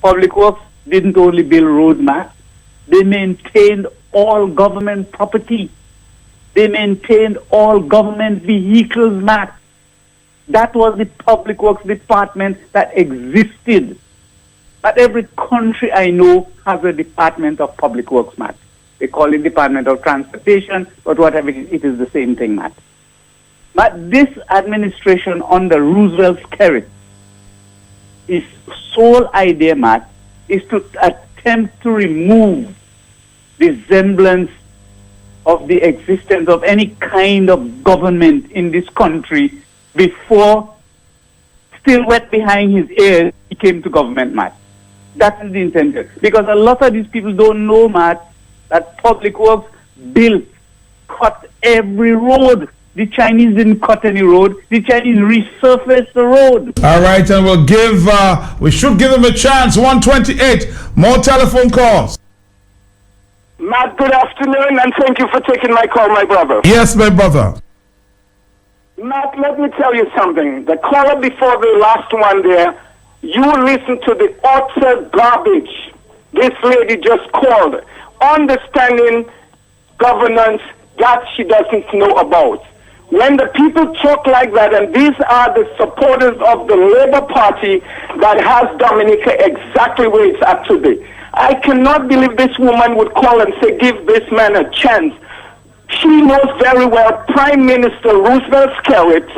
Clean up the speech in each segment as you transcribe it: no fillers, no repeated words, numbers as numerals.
Public Works didn't only build road, Matt. They maintained all government property. They maintained all government vehicles, Matt. That was the Public Works Department that existed. But every country I know has a Department of Public Works, Matt. They call it Department of Transportation, but whatever it is the same thing, Matt. But this administration under Roosevelt Skerrit, his sole idea, Matt, is to attempt to remove the semblance of the existence of any kind of government in this country before, still wet behind his ears, he came to government, Matt. That is the intention. Because a lot of these people don't know, Matt, that Public Works built, cut every road. The Chinese didn't cut any road. The Chinese resurfaced the road. All right, and we should give them a chance. 128, more telephone calls. Matt, good afternoon, and thank you for taking my call, my brother. Yes, my brother. Matt, let me tell you something. The caller before the last one there, you listen to the utter garbage this lady just called, understanding governance that she doesn't know about. When the people talk like that, and these are the supporters of the Labour Party that has Dominica exactly where it's at today. I cannot believe this woman would call and say, give this man a chance. She knows very well Prime Minister Roosevelt Skerrit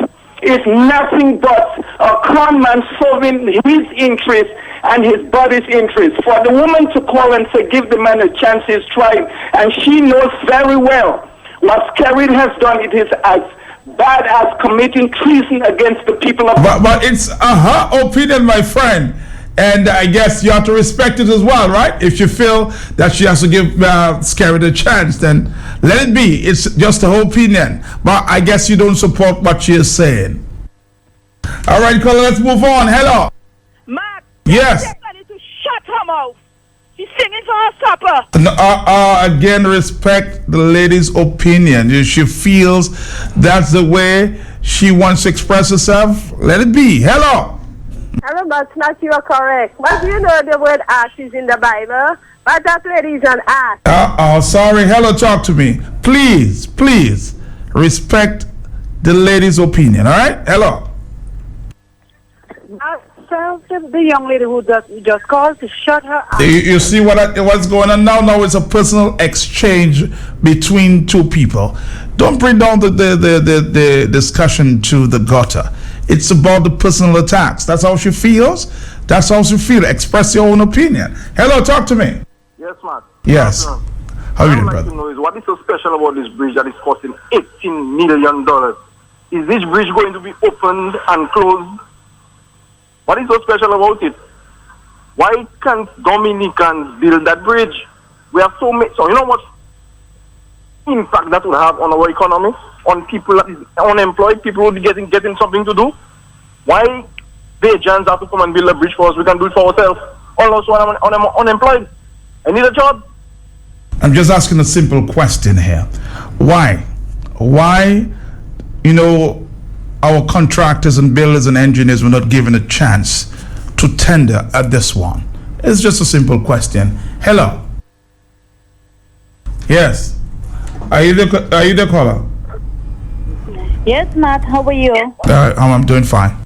is nothing but a con man serving his interests and his body's interests. For the woman to call and say, give the man a chance, he's trying. And she knows very well what Skerrit has done. It is as bad as committing treason against the people of... But it's her opinion, my friend. And I guess you have to respect it as well, right? If you feel that she has to give Skerrit a chance, then let it be. It's just her opinion. But I guess you don't support what she is saying. All right, caller, let's move on. Hello. Mark. Yes. To shut her mouth. She's singing for her supper. Again, respect the lady's opinion. If she feels that's the way she wants to express herself, let it be. Hello. Hello, but not you are correct. But you know the word ass is in the Bible, but that lady is an ass. Sorry. Hello, talk to me. Please respect the lady's opinion, all right? Hello. Tell the young lady who just called to shut her up. You see what's going on now? Now it's a personal exchange between two people. Don't bring down the discussion to the gutter. It's about the personal attacks. That's how she feels. That's how she feels. Express your own opinion. Hello, talk to me. Yes, Matt. Yes. How are you doing, brother? To know is what is so special about this bridge that is costing $18 million? Is this bridge going to be opened and closed? What is so special about it? Why can't Dominicans build that bridge? We have so many. So you know what impact that would have on our economy, on people that is unemployed, people who are getting something to do. Why the agents have to come and build a bridge for us? We can do it for ourselves. Also, when I'm unemployed, I need a job. I'm just asking a simple question here. Why? Our contractors and builders and engineers were not given a chance to tender at this one? It's just a simple question. Hello. Yes. Are you the caller? Yes, Matt. How are you? I'm doing fine.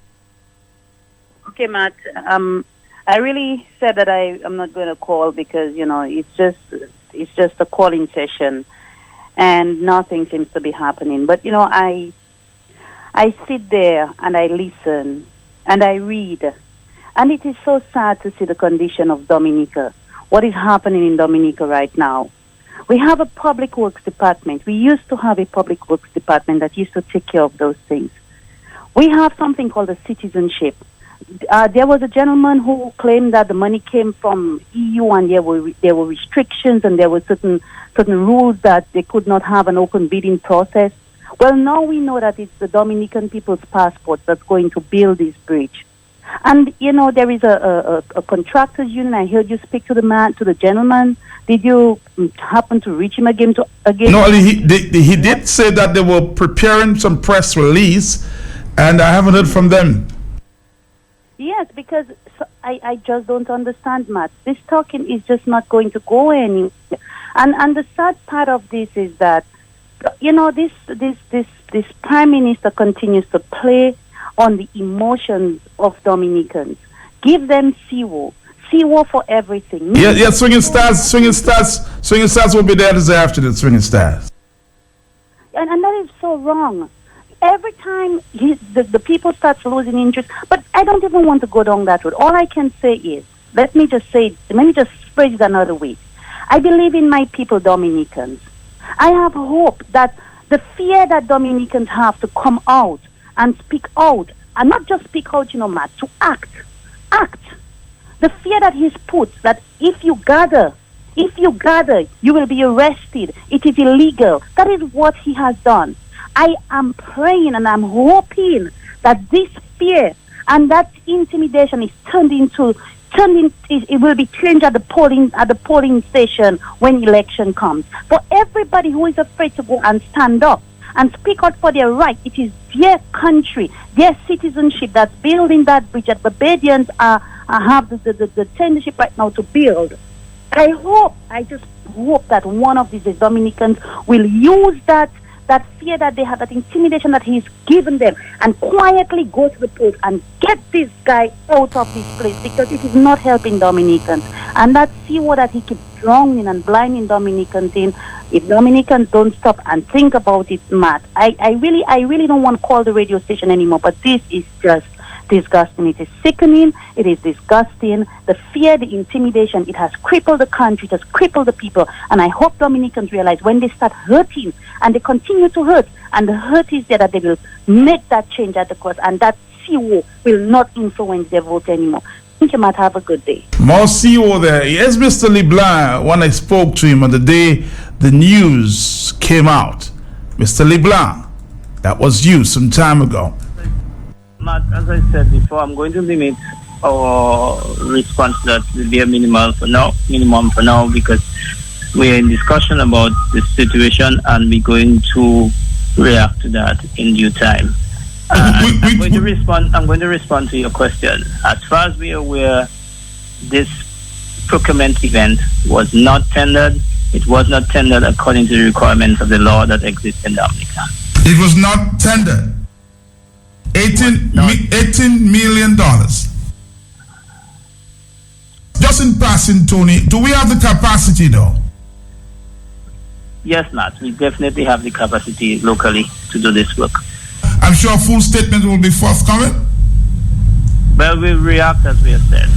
Okay, Matt. I really said that I'm not going to call because it's just a calling session, and nothing seems to be happening. But I sit there and I listen and I read, and it is so sad to see the condition of Dominica. What is happening in Dominica right now? We have a public works department. We used to have a public works department that used to take care of those things. We have something called a citizenship. There was a gentleman who claimed that the money came from EU, and there were restrictions and there were certain rules that they could not have an open bidding process. Well, now we know that it's the Dominican people's passport that's going to build this bridge. And, there is a contractors union. I heard you speak to the gentleman. Did you happen to reach him again? No, he did say that they were preparing some press release, and I haven't heard from them. Yes, because I just don't understand, Matt. This talking is just not going to go anywhere. And the sad part of this is that, this Prime Minister continues to play on the emotions of Dominicans. Give them CWO for everything. Yeah, Swinging Stars will be there this afternoon, Swinging Stars. And that is so wrong. Every time the people start losing interest, but I don't even want to go down that road. All I can say is, let me just phrase it another way. I believe in my people, Dominicans. I have hope that the fear that Dominicans have to come out and speak out, and not just speak out, Matt, to act. The fear that he's put, that if you gather, you will be arrested. It is illegal. That is what he has done. I am praying and I'm hoping that this fear and that intimidation is it will be changed at the polling station when election comes. For everybody who is afraid to go and stand up and speak out for their right, it is their country, their citizenship that's building that bridge that Barbadians have the tendership right now to build. I just hope that one of these Dominicans will use that fear that they have, that intimidation that he's given them, and quietly go to the polls and get this guy out of this place, because it is not helping Dominicans. And that CWO that he keeps drowning and blinding Dominicans in, if Dominicans don't stop and think about it, Matt, I really don't want to call the radio station anymore, but this is just disgusting. It is sickening. It is disgusting. The fear, the intimidation, it has crippled the country. It has crippled the people. And I hope Dominicans realize when they start hurting, and they continue to hurt, and the hurt is there, that they will make that change at the course, and that CWO will not influence their vote anymore. Thank you, Matt. Have a good day. More CWO there. Yes, Mr. LeBlanc, when I spoke to him on the day the news came out. Mr. LeBlanc, that was you some time ago. Matt, as I said before, I'm going to limit our response that will be a minimum for now, because we're in discussion about the situation and we're going to react to that in due time. I'm going to respond to your question. As far as we are aware, this procurement event was not tendered. It was not tendered according to the requirements of the law that exists in Dominica. It was not tendered. $18 million. Just in passing, Tony, do we have the capacity though? Yes, Matt, we definitely have the capacity locally to do this work. I'm sure a full statement will be forthcoming. Well, we'll react as we have said.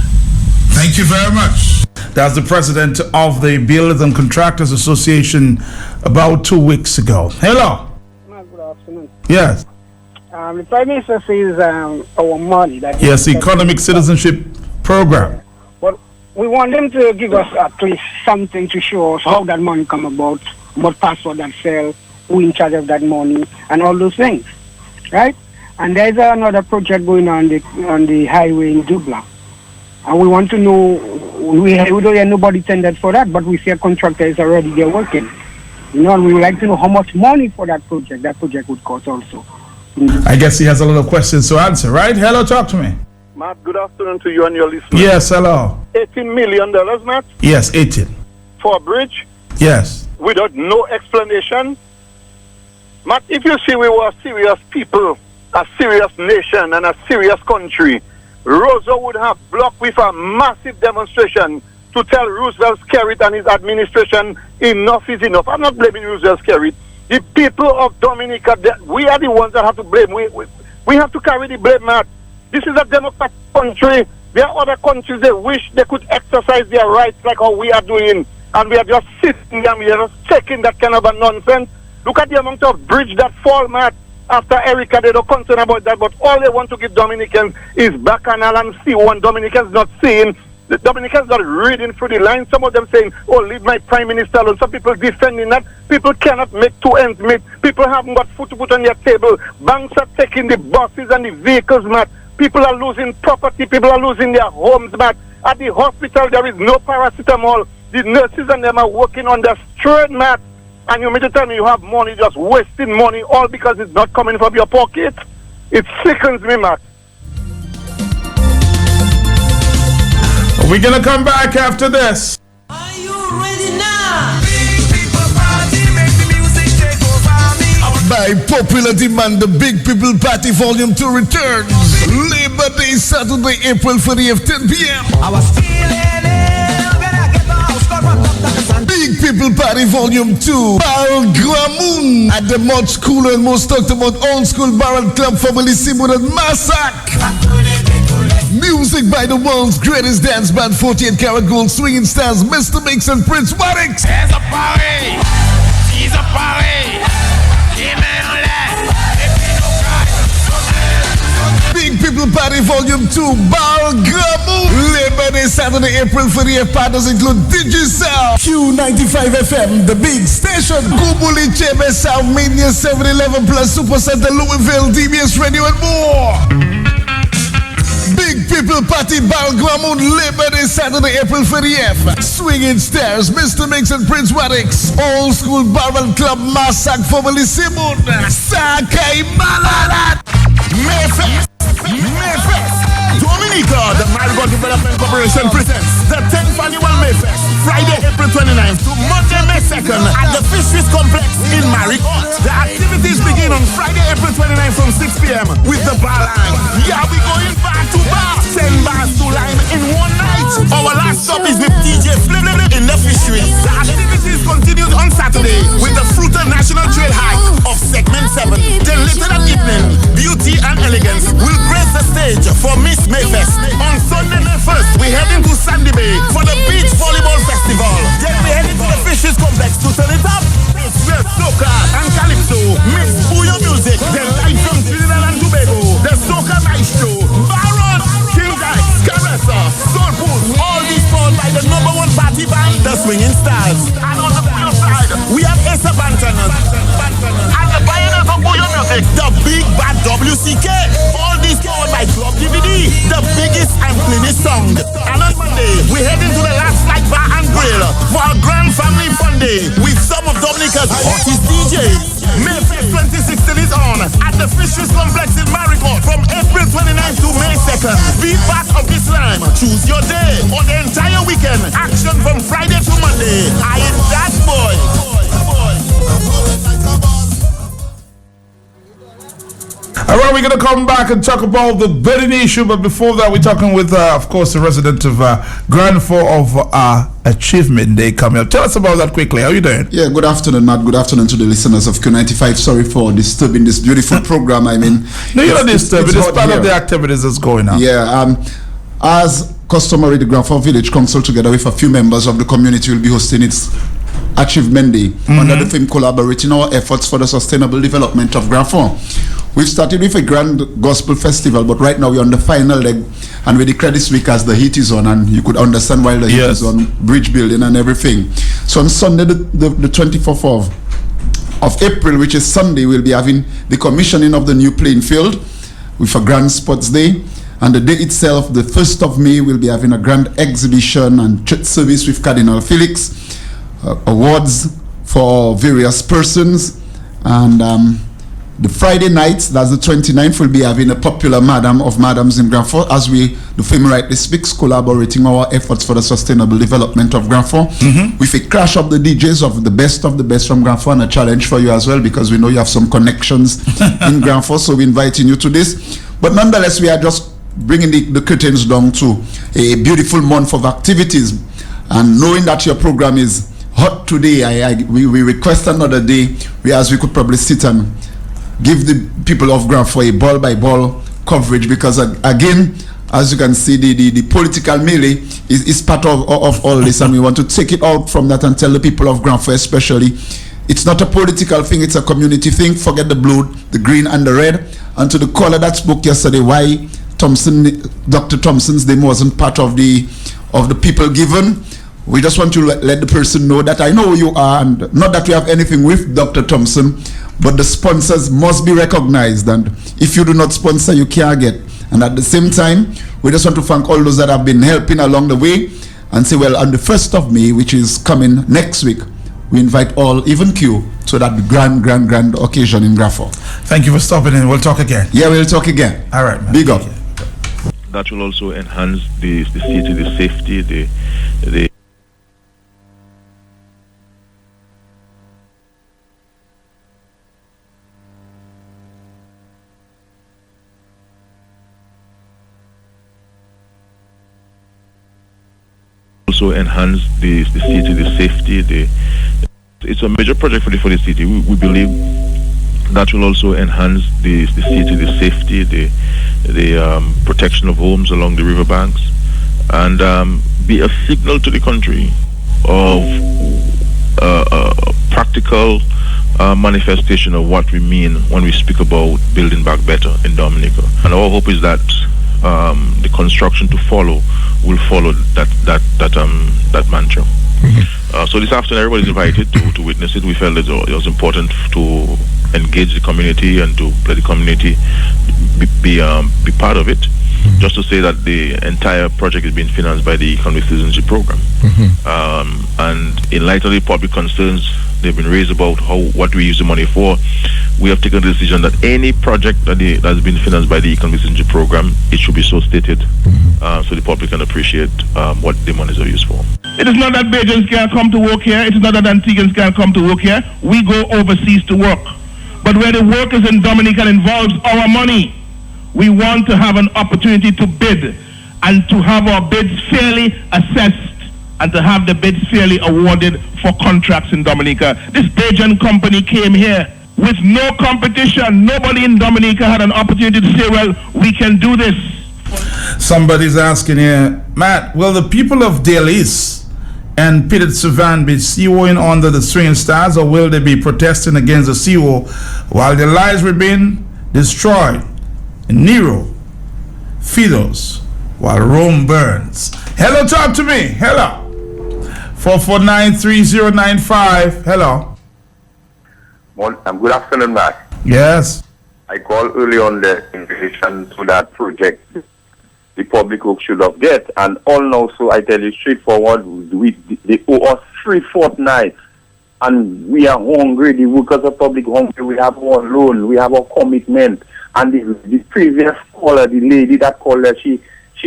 Thank you very much. That's the president of the Builders and Contractors Association about 2 weeks ago. Hello. Good afternoon. Yes. The Prime Minister says our money. Yes, Economic Citizenship Program. But we want them to give us at least something to show us how that money come about, what password that sell, who in charge of that money, and all those things, right? And there's another project going on the highway in Dublin, and we want to know. We don't hear nobody tendered for that, but we see a contractor is already there working. And we would like to know how much money for that project would cost also. I guess he has a lot of questions to answer, right? Hello, talk to me. Matt, good afternoon to you and your listeners. Yes, hello. $18 million, Matt? Yes, 18. For a bridge? Yes. Without no explanation? Matt, if you see we were serious people, a serious nation and a serious country, Rosa would have blocked with a massive demonstration to tell Roosevelt Skerrit and his administration enough is enough. I'm not blaming Roosevelt Skerrit. The people of Dominica, we are the ones that have to blame. We have to carry the blame, Matt. This is a democratic country. There are other countries that wish they could exercise their rights like how we are doing. And we are just sitting there, we are just checking that kind of a nonsense. Look at the amount of bridge that fall, Matt. After Erica, they don't concern about that. But all they want to give Dominicans is Bacchanal and C1. Dominicans not seeing. The Dominicans not reading through the lines. Some of them saying, oh, leave my prime minister alone. Some people defending that. People cannot make two ends meet. People haven't got food to put on their table. Banks are taking the buses and the vehicles, Matt. People are losing property. People are losing their homes, Matt. At the hospital, there is no paracetamol. The nurses and them are working on the street, Matt. And you mean to tell me you have money, just wasting money, all because it's not coming from your pocket? It sickens me, Matt. We're gonna come back after this. Are you ready now? By popular demand, the Big People Party Volume 2 returns. Labor Day, Saturday, April 30th, 10 p.m. Big People Party Volume 2. Barrel Gramoon at the much cooler and most talked about old school Barrel Club family Simon and Massacre. Music by the world's greatest dance band, 48 Karat Gold Swinging Stars, Mr. Mix and Prince Wadix. There's a party. She's a party. Big People Party Volume 2, Barrel Gramoon. Labor Day, Saturday, April 30th. Partners include Digicel, Q95 FM, the big station, Gubuli, Chebe, South Media, 711 Plus, Super Center, Louisville, DBS Radio, and more. Big People Party, Barrel Gramoon, Labor Day, Saturday, April 30th. Swinging Stairs, Mr. Mix and Prince Wadix. Old School Barrel Club, Massacre, formerly Simon. Sakai Malalat. Mayfest. Dominica, the Marigold Development Corporation presents the 10th annual Mayfest, Friday, April 29th to Monday, May 2nd at the Fisheries Complex in Marigold. The activities begin on Friday, April 29th from 6 p.m. with the bar line. Yeah, we going bar to bar, 10 bars to lime in one night. Our last stop is with DJ Flip in the Fisheries. The activities continues on Saturday with the Fruiter National Trail Hike of Segment 7. Then later that evening, Beauty and Elegance will grace the stage for Miss Mayfest. On Sunday, May 1st, we head into Sandy Bay for the Beach Volleyball Festival. Then we head into the Fisheries Complex to turn it up. It's where soca and calypso mix Booyah music. Then live from Trinidad and Tobago, the Soca Maestro, Baron, King Dice, Caressa, Soul Pulse, all these called by the #1 party band, the Swinging Stars. And on the Booyah side, we have Asa Banton and the pioneers of Booyah music, the Big Bad WCK. All these powered by Club DVD, the biggest and cleanest sound. And on Monday, we head into the Last Flight Bar and Grill for our Grand Family Fun Day with some of Dominica's hottest DJs. Mayfest 2016 is on at the Fisheries Complex in Marigold from April 29th to May 2nd. Be part of this time. Choose your day or the entire weekend. Action from Friday to Monday. I am that boy. All right, we're going to come back and talk about the burning issue, but before that, we're talking with, of course, the resident of Grand 4 of Achievement Day coming up. Tell us about that quickly. How are you doing? Yeah, good afternoon, Matt. Good afternoon to the listeners of Q95. Sorry for disturbing this beautiful program. I mean, no, you're not disturbing. It's part of the activities that's going on. Yeah, as customary, the Grand 4 Village Council, together with a few members of the community, will be hosting its Achievement Day under the theme collaborating our efforts for the sustainable development of Grand 4. We've started with a grand gospel festival, but right now we're on the final leg, and we declare this week as the heat is on, and you could understand why the heat is on, bridge building and everything. So on Sunday, the 24th of April, which is Sunday, we'll be having the commissioning of the new playing field with a grand sports day. And the day itself, the 1st of May, we'll be having a grand exhibition and church service with Cardinal Felix, awards for various persons, and the Friday night, that's the 29th, we'll be having a popular Madam of Madams in Grand 4, as we, the film rightly speaks, collaborating our efforts for the sustainable development of Grand 4 with a crash of the DJs of the best from Grand 4, and a challenge for you as well, because we know you have some connections in Grand 4, so we're inviting you to this. But nonetheless, we are just bringing the curtains down to a beautiful month of activities, and knowing that your program is hot today, we request another day, as we could probably sit and give the people of Grand 4 a ball-by-ball coverage, because again, as you can see, the political melee is part of all this, and we want to take it out from that and tell the people of Grand 4 especially, it's not a political thing, it's a community thing. Forget the blue, the green and the red. And to the caller that spoke yesterday, why Dr. Thompson's name wasn't part of the people given, we just want to let the person know that I know who you are, and not that we have anything with Dr. Thompson, but the sponsors must be recognized, and if you do not sponsor, you can't get. And at the same time, we just want to thank all those that have been helping along the way, and say, well, on the 1st of May, which is coming next week, we invite all, even Q, to that grand occasion in Grand 4. Thank you for stopping in. We'll talk again. Yeah, we'll talk again. All right, man. Big up. that will also enhance the city, the safety, the also enhance the city, the safety, it's a major project for the city. We believe that will also enhance the city, the safety, the protection of homes along the riverbanks, and be a signal to the country of practical manifestation of what we mean when we speak about building back better in Dominica. And our hope is that the construction to follow will follow that mantra. So this afternoon, everybody is invited to witness it. We felt that it was important to engage the community and to let the community be part of it. Just to say that the entire project is being financed by the Economic Citizenship Program. And in light of the public concerns they've been raised about what we use the money for, we have taken the decision that any project that has been financed by the Economic Citizenship Program, it should be so stated, so the public can appreciate what the monies are used for. It is not that Bajans can't come to work here. It is not that Antiguans can't come to work here. We go overseas to work. But where the work is in Dominica involves our money, we want to have an opportunity to bid and to have our bids fairly assessed and to have the bids fairly awarded for contracts in Dominica. This Bajan company came here with no competition. Nobody in Dominica had an opportunity to say, well, we can do this. Somebody's asking here, Matt, will the people of Dale East and Pitted Savan be COing under the Swing Stars, or will they be protesting against the CO while their lives were being destroyed? Nero, Fidos, while Rome burns. Hello, talk to me. Hello. 4493095. Hello. Good afternoon, Matt. Yes. I called early on in relation to that project the public should have get, and all now, so I tell you straightforward, they owe us 3 fortnights, and we are hungry. The workers are public hungry. We have our loan, we have our commitment. And the previous caller, the lady that called her, she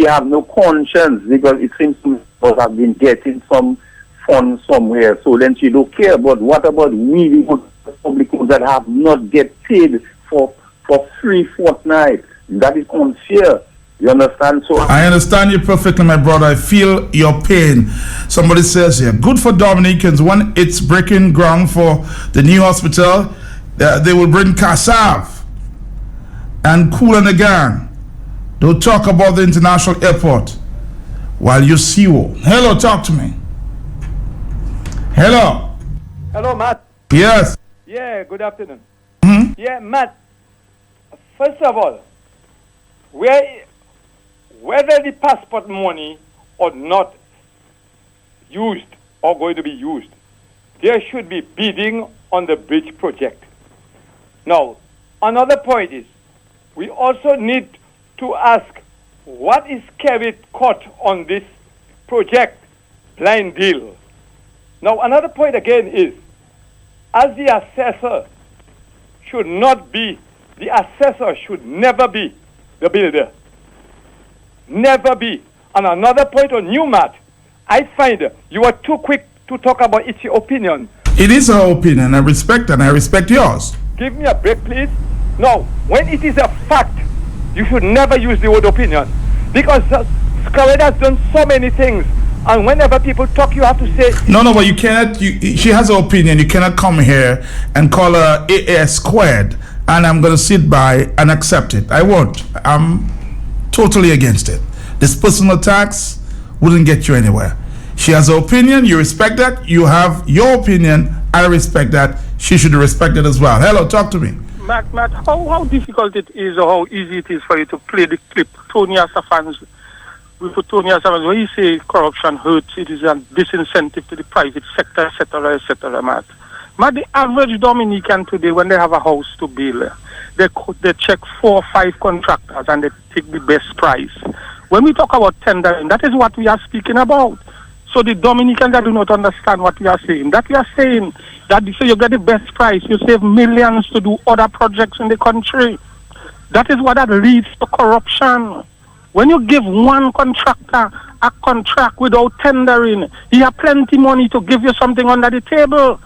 have no conscience, because it seems to us have been getting some funds somewhere. So then she don't care. But what about we, the public that have not get paid for 3 fortnights? That is unfair. You understand? So I understand you perfectly, my brother. I feel your pain. Somebody says here, good for Dominicans when it's breaking ground for the new hospital. They will bring Kassav and Cool and the gang. They'll talk about the international airport while you see war. Hello, talk to me. Hello. Hello, Matt. Yes. Yeah, good afternoon. Mm-hmm. Yeah, Matt. First of all, whether the passport money or not used or going to be used, there should be bidding on the bridge project. Now, another point is, we also need to ask, what is carried caught on this project blind deal? Now, another point again is, as the assessor should not be, the assessor should never be the builder. Never be. And another point on you, Matt, I find you are too quick to talk about its opinion. It is her opinion. I respect and I respect yours. Give me a break, please. No, when it is a fact, you should never use the word opinion. Because Scarlett has done so many things. And whenever people talk, you have to say... No, but you cannot... she has an opinion. You cannot come here and call her AS squared. And I'm going to sit by and accept it. I won't. I'm totally against it. This personal attacks wouldn't get you anywhere. She has an opinion. You respect that. You have your opinion. I respect that. She should respect it as well. Hello, talk to me. Matt, how difficult it is, or how easy it is for you to play the clip Tonya Safans when you say corruption hurts, it is a disincentive to the private sector, etc., Matt. Matt, the average Dominican today, when they have a house to build, they check 4 or 5 contractors and they take the best price. When we talk about tendering, that is what we are speaking about. So the Dominicans that do not understand what we are saying, that we are saying that so you get the best price, you save millions to do other projects in the country. That is what that leads to corruption. When you give one contractor a contract without tendering, he has plenty money to give you something under the table.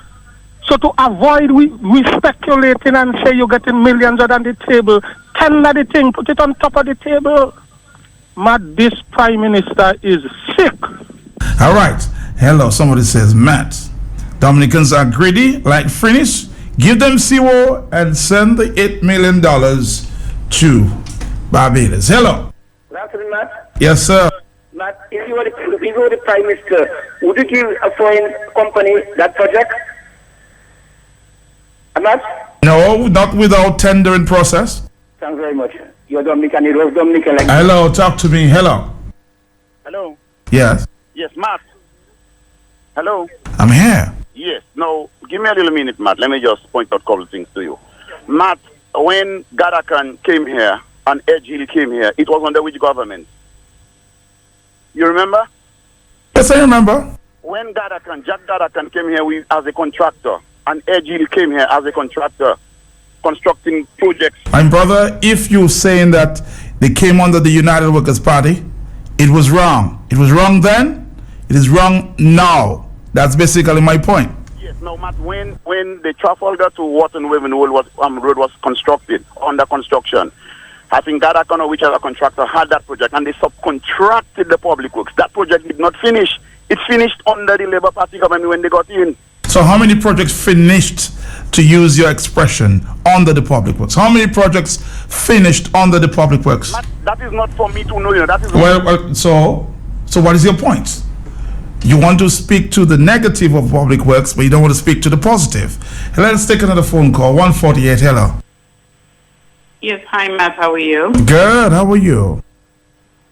So to avoid we speculating and say you're getting millions under the table, tender the thing, put it on top of the table. Matt, this Prime Minister is sick. All right. Hello, somebody says, Matt, Dominicans are greedy like Finnish. Give them zero and send the $8 million to Barbados. Hello. Good afternoon, Matt. Yes, sir. Matt, if you were the Prime Minister, would you give a foreign company that project? Matt? No, not without tendering process. Thanks very much. You're Dominican. It was Dominican. Hello, talk to me. Hello. Hello. Yes. Yes, Matt. Hello. I'm here. Yes. Now, give me a little minute, Matt. Let me just point out a couple of things to you. Matt, when Gadakan came here and Ejil came here, it was under which government? You remember? Yes, I remember. When Jack Gadakan came here as a contractor, and Ejil came here as a contractor, constructing projects. My brother, if you're saying that they came under the United Workers' Party, it was wrong. It was wrong then, it is wrong now. That's basically my point. Yes, no, Matt, when the Trafalgar to Wharton road was constructed, under construction, I think Gadakan or whichever contractor had that project, and they subcontracted the public works. That project did not finish. It finished under the Labour Party government when they got in. So how many projects finished, to use your expression, under the public works? How many projects finished under the public works? That is not for me to know. You know, that is well, so what is your point? You want to speak to the negative of public works, but you don't want to speak to the positive. Let's take another phone call. 148. Hello. Yes, hi Matt. How are you? Good. How are you?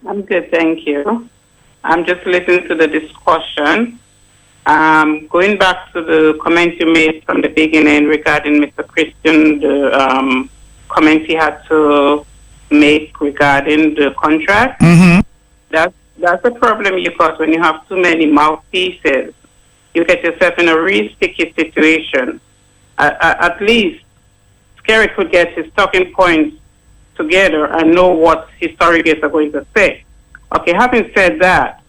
I'm good, thank you. I'm just listening to the discussion. Going back to the comment you made from the beginning regarding Mr. Christian, the comment he had to make regarding the contract. Mm-hmm. That's a problem you got when you have too many mouthpieces. You get yourself in a real sticky situation. At least Scary could get his talking points together and know what his surrogates are going to say. Okay, having said that,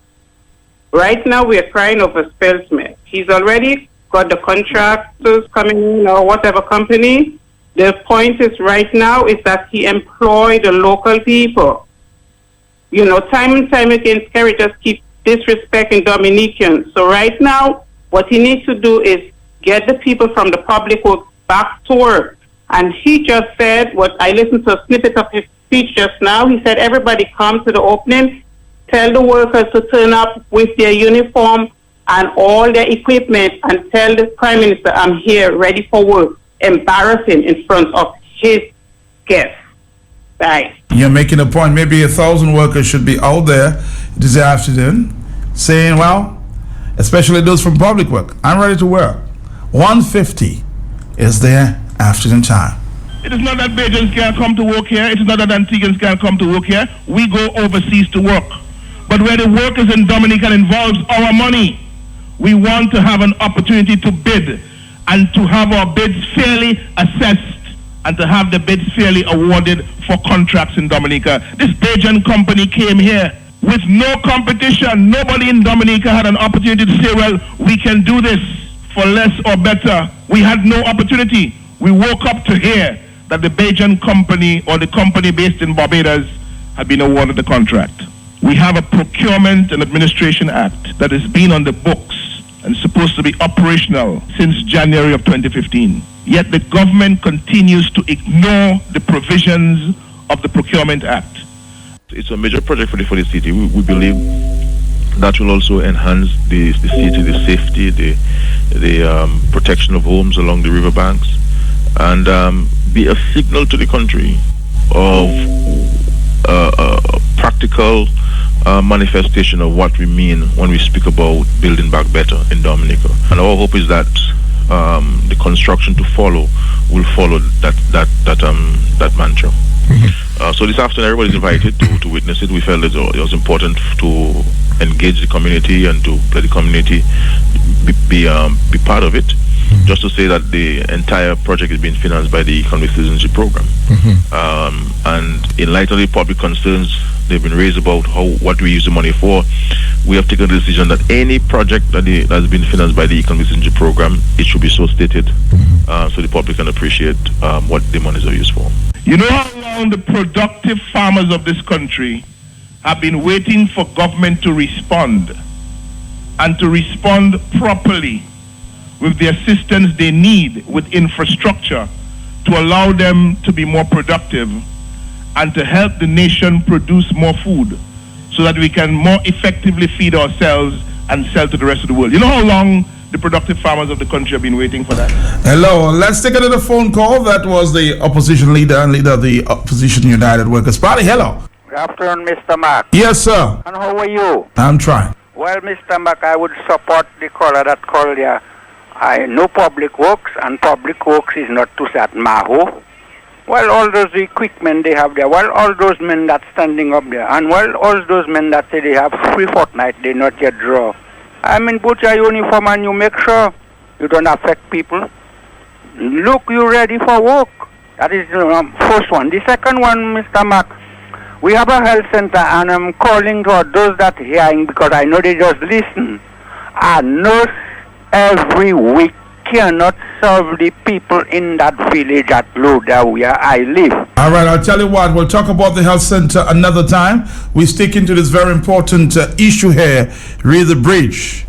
right now we are crying over Spellsmith. He's already got the contractors coming in or whatever company. The point is right now is that he employed the local people. You know, time and time again, Scary just keeps disrespecting Dominicans. So right now, what he needs to do is get the people from the public work back to work. And he just said, what I listened to a snippet of his speech just now, he said, everybody come to the opening, tell the workers to turn up with their uniform and all their equipment and tell the Prime Minister, I'm here, ready for work. Embarrassing in front of his guests. Right. You're making a point. Maybe 1,000 workers should be out there this afternoon saying, well, especially those from public work, I'm ready to work. 150 is their afternoon time. It is not that Bajans can't come to work here. It is not that Antiguans can't come to work here. We go overseas to work. But where the work is in Dominica involves our money, we want to have an opportunity to bid and to have our bids fairly assessed and to have the bids fairly awarded for contracts in Dominica. This Bajan company came here with no competition. Nobody in Dominica had an opportunity to say, well, we can do this for less or better. We had no opportunity. We woke up to hear that the Bajan company or the company based in Barbados had been awarded the contract. We have a Procurement and Administration Act that has been on the books and supposed to be operational since January of 2015. Yet the government continues to ignore the provisions of the Procurement Act. It's a major project for the city. We believe that will also enhance the city, the safety, the protection of homes along the riverbanks, and be a signal to the country of practical manifestation of what we mean when we speak about building back better in Dominica. And our hope is that the construction to follow will follow that mantra. So this afternoon, everybody's invited to witness it. We felt that it was important to engage the community and to let the community be part of it. Just to say that the entire project is being financed by the Economic Citizenship Program. And in light of the public concerns they've been raised about what we use the money for, we have taken the decision that any project that has been financed by the Economic Citizenship Program, it should be so stated, so the public can appreciate what the monies are used for. You know how long the productive farmers of this country have been waiting for government to respond, and to respond properly with the assistance they need with infrastructure to allow them to be more productive and to help the nation produce more food so that we can more effectively feed ourselves and sell to the rest of the world. You know how long the productive farmers of the country have been waiting for that? Hello, let's take another phone call. That was the opposition leader and leader of the Opposition United Workers Party. Hello. Good afternoon, Mr. Mac. Yes, sir. And how are you? I'm trying. Well, Mr. Mac, I would support the caller that called there. I know public works, and public works is not to that Maho. Well, all those equipment they have there, well, all those men that's standing up there, and well, all those men that say they have free fortnight, they not yet draw. I mean, put your uniform and you make sure you don't affect people. Look, you ready for work. That is the first one. The second one, Mr. Mac, we have a health center, and I'm calling to those that are hearing because I know they just listen. A nurse every week cannot serve the people in that village at Loda where I live. All right, I'll tell you what, we'll talk about the health center another time. We stick into this very important issue here, Read the Bridge.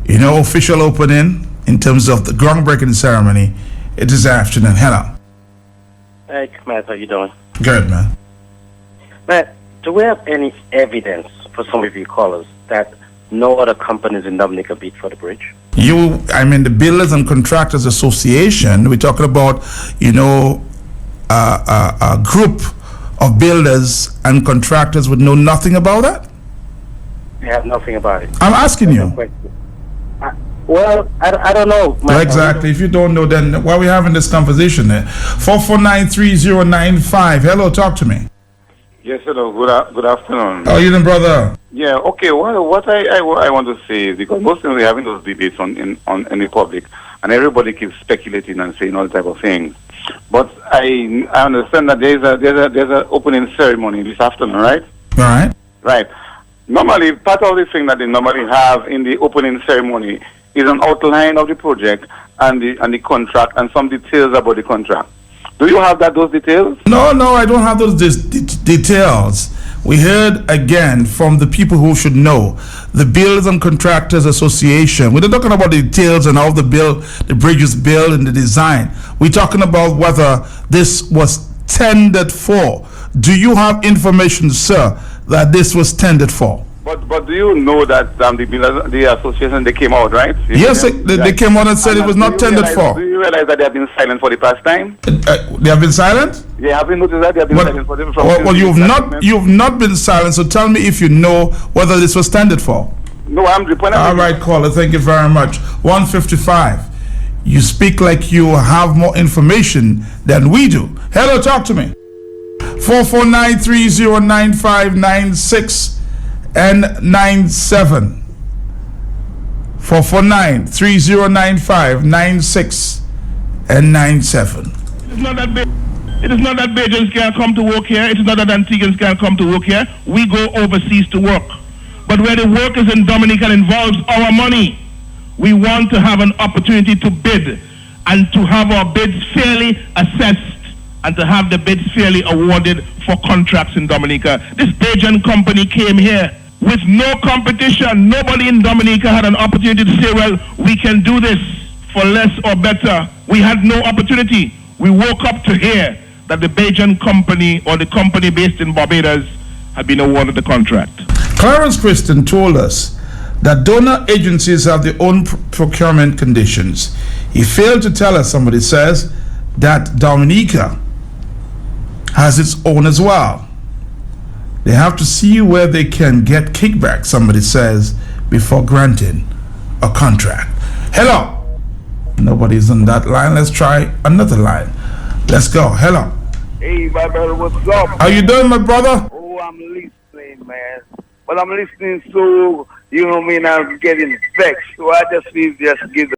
You know, official opening in terms of the groundbreaking ceremony. It is afternoon. Hello. Hey, Matt, how you doing? Good, man. Matt, do we have any evidence for some of you callers that no other companies in Dominica bid for the bridge? The Builders and Contractors Association, we're talking about, a group of builders and contractors would know nothing about that? We have nothing about it. I'm asking you. Well, I don't know. Exactly. If you don't know, then why are we having this conversation there? 4493095. Hello, talk to me. Yes, hello. Good afternoon. How are you doing, brother? Yeah, okay. Well, what I want to say is because most of we're having those debates in the public, and everybody keeps speculating and saying all type of things. But I understand that there's a opening ceremony this afternoon, right? All right. Right. Normally, part of the thing that they normally have in the opening ceremony is an outline of the project and the contract and some details about the contract. Do you have those details? No, I don't have those details. We heard again from the people who should know, the Builders and Contractors Association. We're not talking about the details and how the bridge is built and the design. We're talking about whether this was tendered for. Do you have information, sir, that this was tendered for? But do you know that the association, they came out, right? Yes, they came out and said it was not tendered for. Do you realize that they have been silent for the past time? They have been silent? Yeah, have you noticed that they have been silent for them? Well, you've not been silent, so tell me if you know whether this was tendered for. No, I'm the point. All right, caller, thank you very much. 155. You speak like you have more information than we do. Hello, talk to me. 449309596 and 97. 449309596 and 97. It is not that Bajans can't come to work here. It is not that Antiguans can't come to work here. We go overseas to work. But where the work is in Dominica involves our money, we want to have an opportunity to bid and to have our bids fairly assessed and to have the bids fairly awarded for contracts in Dominica. This Bajan company came here with no competition. Nobody in Dominica had an opportunity to say, well, we can do this for less or better. We had no opportunity. We woke up to hear that the Bajan company or the company based in Barbados had been awarded the contract. Clarence Christian told us that donor agencies have their own procurement conditions. He failed to tell us, somebody says, that Dominica has its own as well. They have to see where they can get kickback, somebody says, before granting a contract. Hello. Nobody's on that line. Let's try another line. Let's go. Hello. Hey, my brother, what's up? How you doing, my brother? Oh, I'm listening, man. But I'm listening so, you know what I mean, I'm getting vexed. So I just need just give